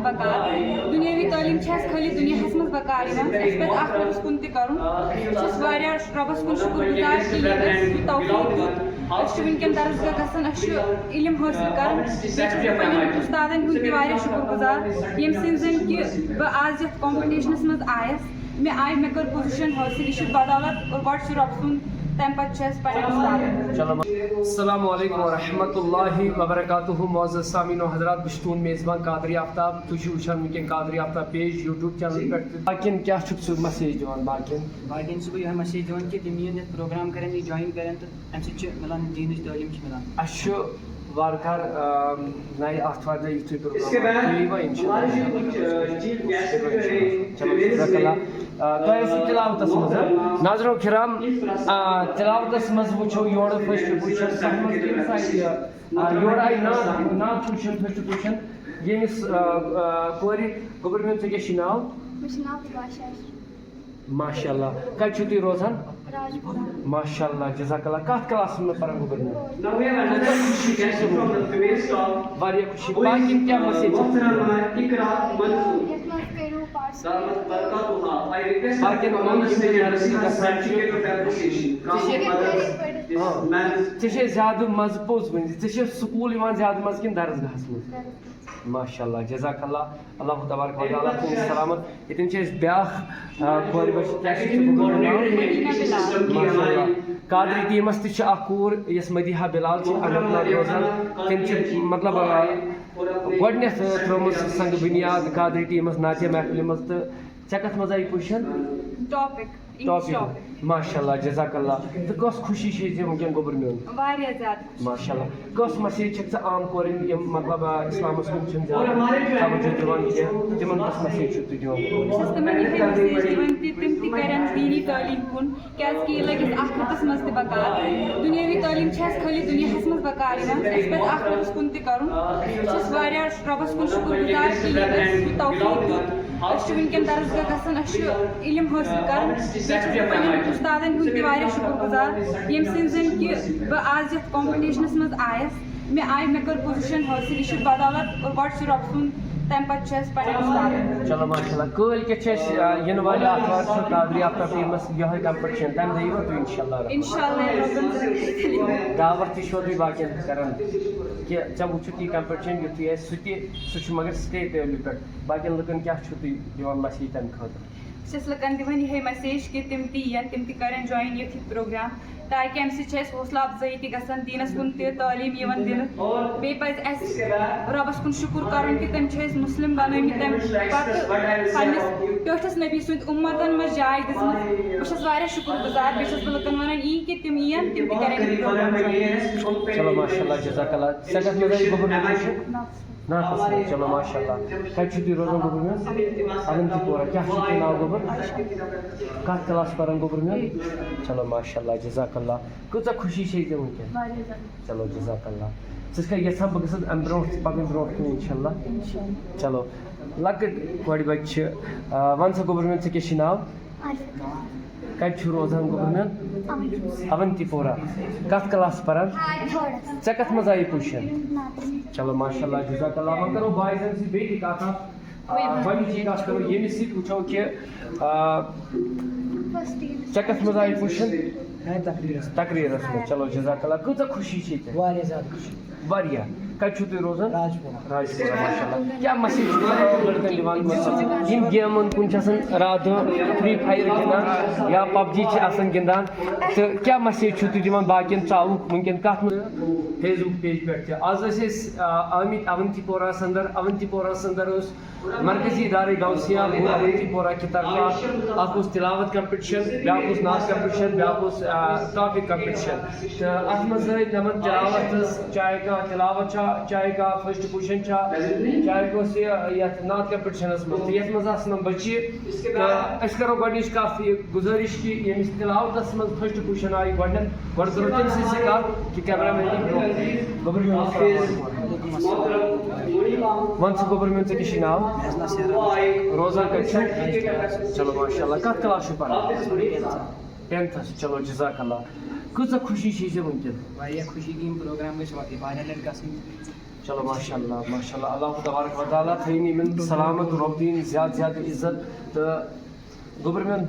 بکار دنیاوی تعلیم خالی دنیا مز بکار پہ ربس کن تہ ربس کن شکر گزار کہ توفیق دیت ونکین درسگاہ گھان علم حاصل کر استاد ہند تہ شکر گزار یم سن کہ آز یتھ کمپٹیشنس مز آیس مے کر پوزیشن حاصل یہ بدولت اور گۄڈٕ رب سن تمہ پتہ السلام علیکم ورحمۃ اللہ وبرکاتہ معزز سامعین و حضرات بہ تہد میزبان قادری آفتاب تھی وچان ونکین قادری آفتاب پیج یوٹیوب چینل پہ باقین کیا مسیج دان باقین صبح یہ مسیج دان کہ تم یہ پروگرام کریں یہ جوائن کریں تو امہ ملان دینچ تعلیم ملان اچھا وارکار نئے آتھوار یتھے پروگرام تلاوتس مز ناظرو کرام تلاوتس مز وچھو یور فرسٹ پوزیشن یور آئی نام پوزیشن فرسٹ پوزیشن یمس کور گوبر میون ژےٚ کیٛاہ چھُے ناو ماشاء اللہ کتہِ چھِو تُہۍ روزان ماشاء اللہ جزاک اللہ کتھ کلاسس منٛز پران گوبر میون واریاہ خوشی باقین کیٛاہ مسیج ژےٚ زیادٕ مزٕ پوٚز ؤنۍ ژےٚ چھِ سکوٗل یِوان زیادٕ مزٕ کِنہٕ درسگاہس منٛز ماشاء اللہ جزاک اللہ اللہ تبارک و تعالیٰ تھٲیِن سلامت ییٚتٮ۪ن چھِ اَسہِ بیٛاکھ کورِ بچہِ کیٛاہ چھِ ماشاء اللہ قادری ٹیٖمس تہِ چھِ اکھ کوٗر یۄس مدیحہ بلال چھِ اننت ناگ روزان تٔمۍ چھِ مطلب گۄڈٕنیتھ ترٲومٕژ سنگ بنیاد قادری ٹیٖمس ناتیہ محفلہِ منٛز تہٕ ژےٚ کتھ منٛز آیہِ پوزیشن ٹاپک ماشاء اللہ جزاک اللہ تو کس خوشی ژےٚ ونکیٚن گوبر میون ماشاء اللہ کس مسیج چھکھ ژٕ عام کورٮ۪ن یم مطلب اسلامس کُن چھِنہٕ زیادٕ توجہ دِوان کینٛہہ تمن کس مسیج چھُو تُہۍ دِوان تم تہ کرن دینی تعلیم کن کیازکہ یہ لگس آخرتس مز تہ بکار دنیاوی تعلیم خالی دنیا مز بکار پہ آخرتس کن تہ کرن ربس کن شکر گزار کہ توفیق دیت ونکین درسگاہ گھان علم حاصل کر استاد ہند تہ شکر گزار یم سن کہ آز یتھ کمپٹیشنس مز آیس مے کر پوزیشن حاصل یہ بدولت اور گۄڈٕ رب سن تمہ پتہ چلو ماشاء اللہ کل کیا ین والے آتھوار قادری آفتاب ٹیمس یہ کمپٹیشن تمہ دہ یو تھی انشاء اللہ دعوت تھی تھی باقی کران کہ ژےٚ وٕچھُتھ یہ کمپٹیشن یُتھُے آسہِ سُہ مگر سٹیٹ لیولہِ پٮ۪ٹھ باقین لُکن کیا چھُو تُہۍ دِوان مسیج تمہِ خٲطرٕ بہٕ چھَس لُکن دِوان یِہے مسیج کہ تِم تہِ یِن تِم تہِ کرن جوین یُتھ یہِ پروگرام تاکہ امہ سۭتۍ چھِ اَسہِ حوصلہٕ افضٲیی تہِ گژھان دیٖنس کُن تہِ تعلیٖم یِوان دِنہٕ بیٚیہِ پزِ اَسہِ رۄبس کُن شُکُر کرُن کہ تٔمۍ چھِ أسۍ مُسلِم بنٲومٕتۍ تمہِ پتہٕ پننِس ٹٲٹھس نبی سٕنٛدۍ اُمتن منٛز جاے دِژمٕژ بہٕ چھَس واریاہ شُکُر گُزار بیٚیہِ چھَس بہٕ لُکن ونان یی کہ تِم یِن تِم تہِ کرن یہِ پروگرام چلو ماشاء اللہ جزاک اللہ ژےٚ کتھ منٛز آیہِ گوبر میون ناقص چلو ماشاء اللہ کتہِ چھُو تُہۍ روزان گوبر میون اونتی پورہ کیٛاہ چھُو تۄہہِ ناو گوبر کتھ کلاس پران گوبر میون چلو ماشاء اللہ جزاک اللہ کۭژاہ خوشی چھے ژےٚ ونکیٚن چلو جزاک اللہ ژٕ چھکھا یژھان بہٕ گژھس امہِ برونٛٹھ پکٕنۍ برونٛٹھ کُن انشاء اللہ چلو لۄکٕٹۍ کورِ بچہِ چھِ ون سا گوبر میون ژےٚ کیٛاہ چھُے ناو کتہِ چھُو روزان گوبر میون اونتی پورہ کتھ کلاس پران ژےٚ کتھ منٛز آیہِ پوزیشن چلو ماشاء اللہ جزاک اللہ وۄنۍ کرو بایزن سۭتۍ بیٚیہِ تہِ کتھ اکھ گۄڈنِچی کتھ کرو ییٚمِس سۭتۍ وٕچھو کہ ژےٚ کتھ منٛز آیہِ پوزیشن تقریٖرس منٛز چلو جزاک اللہ کۭژاہ خوشی چھے ژےٚ واریاہ زیادٕ خوشی واریاہ کتہِ چھُو تُہۍ روزان راجپورہ ماشاء اللہ کیٛاہ مسیج چھُ لڑکن دِوان یِم گیمن کُن چھِ آسان رات دۄہ فری فایر گِنٛدان یا پب جی چھِ آسان گِنٛدان تہٕ کیٛاہ مسیج چھُو تُہۍ دِوان باقین ژاوُکھ ونکیٚن کتھ منٛز فیس بُک پیج پٮ۪ٹھ تہِ آز ٲسۍ أسۍ آمٕتۍ اونتی پوراہس انٛدر اوس مرکزی ادارے غوثیہ اونتی پورہ کہِ طرفہٕ اکھ اوس تلاوت کمپٹیشن بیٛاکھ اوس نعت کمپٹیشن بیٛاکھ اوس ٹاپک کمپٹیشن تہٕ اتھ منٛز ٲسۍ دپان تلاوت ٲس چاہے کانٛہہ تلاوت چھا چاہے کانٛہہ فرسٹ پوزیشن چھا چاہے کٲنٛسہِ یتھ نعت کمپٹیشنس منٛز تہٕ یتھ منٛز آسن بچہِ تہٕ أسۍ کرو گۄڈنِچ کتھ یہِ گُزٲرِش کہ ییٚمِس تلاوتس منٛز فرسٹ پوزیشن آیہِ گۄڈنیتھ گۄڈٕ کرو تٔمۍ سٕے سۭتۍ کتھ کہ کیمرا مین گوبر میون ون سا گوبر میون ژےٚ کیٛاہ چھُے ناو روزان کتہِ چھُو چلو ماشاء اللہ کتھ کلاس چھُو پران 10th چلو جزاک اللہ کۭژاہ خوشی چھے ژےٚ ونکیٚن واریاہ خوشی کہ یم پروگرام گژھِ واریاہ لٹہِ گژھٕنۍ چلو ماشاء اللہ اللہ تبارک و تعالیٰ تھٲیِن یِمن سلامت رۄب دِیِن زیادٕ زیادٕ عزت تہٕ گوٚبُر میون